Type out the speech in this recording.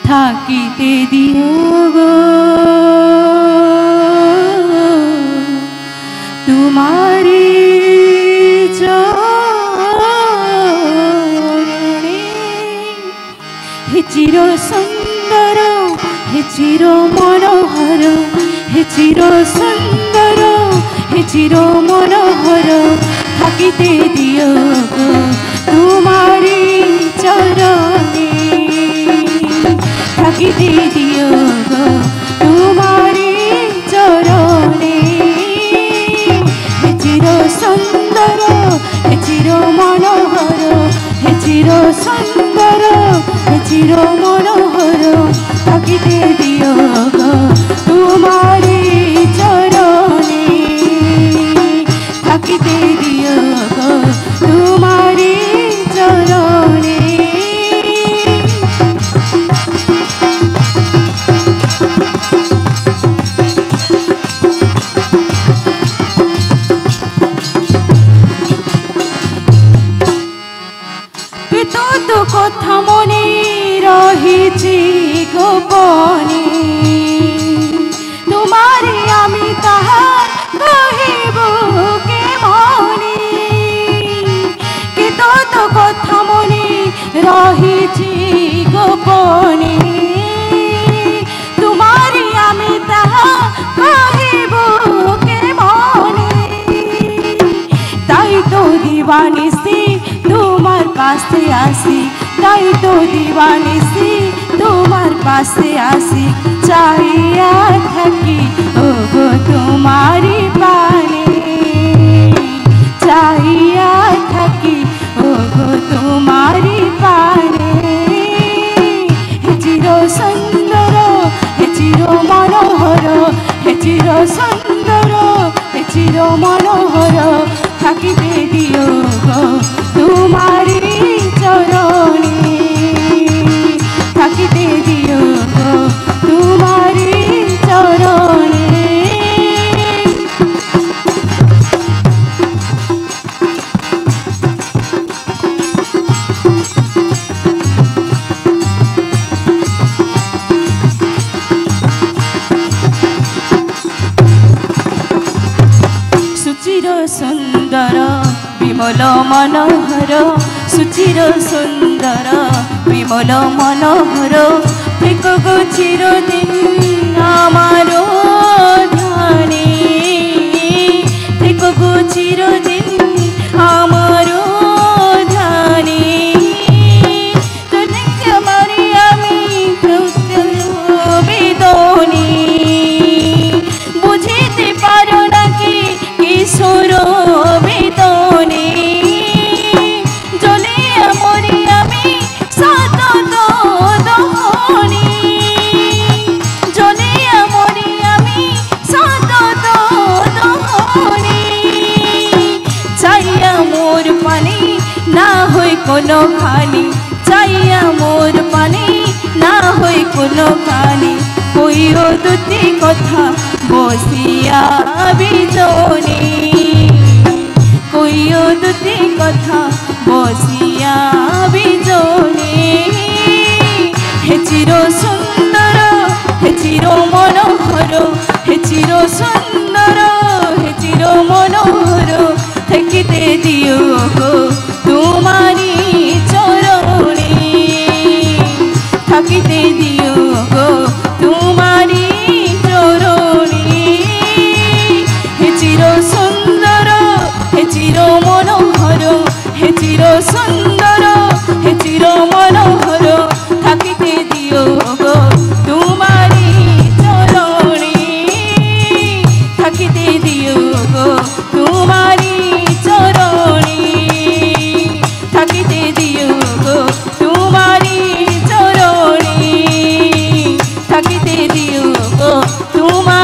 থাকিতে দিও গো তোমারি চরণে। হে চির সুন্দর হে চির মনোহর, হে চির সুন্দর হে চির মনোহর, থাকিতে দিও গো তোমারি চরণে, থাকিতে দিও গো তোমারি চরণে। হে চির সুন্দর হে চির মনোহর, হে চির সুন্দর হে চির মনোহর, থাকিতে দিও গো তোমারি চরণে, থাকিতে দিও গো তোমারি চরণে। তো কথা মনে রহিছি গোপনে, তোমারে আমি তাহা কহিব কে মনে। তো কথা মনে রহিছি গোপনে, তোমারে আমি তাহা কহিব কে মনে। তাই তো দিবানিসি তোমার পাশে আসি, তাই তো দিবানিসি তোমার পাশে আসি, চাইয়া থাকি ও গো তোমারি পানে, চাইয়া থাকি ও গো তোমারি পানে। হে চির সুন্দর হে চির মনোহর, হে চির সুন্দর হে চির মনোহর, থাকিতে দিও গো তোমারি চরণে, থাকিতে দিও গো তোমারি চরণে। সুচির সুন্দর বিমল মনোহর, সুচির সুন্দর বিমল মনোহর, থেকো গো চিরদিন আমার ধ্যানে, থেকো গো চিরদিন আমার ধ্যানে। তোমারি আমি বেদনে, বুঝিতে পারো নাকি কিশোর বেদনে। জ্বলিয়া মরি আমি সতত দহনে, জ্বলিয়া মরি আমি সতত দহনে। চাইয়া মোর পানি না হই কোনো খানি, চাইয়া মোর পানি না হই কোনো খানি, কইও দুটি কথা বসিয়া বিজনে, কইও দুটি কথা বসিয়া বিজনে। হে চির সুন্দর হে চির মনোহর, হে চির সুন্দর হে চির মনোহর, থাকিতে দিও গো তোমারি চরণে, থাকিতে দিও গো তোমারি চরণে। হে চির সুন্দর হে চির মনোহর, হে চির সুন্দর হে চির মনোহর, থাকিতে দিও গো তোমারি চরণে, থাকিতে দিও গো তোমারি চরণে, থাকিতে দিও গো তোমারি চরণে, থাকিতে দিও গো তোমারি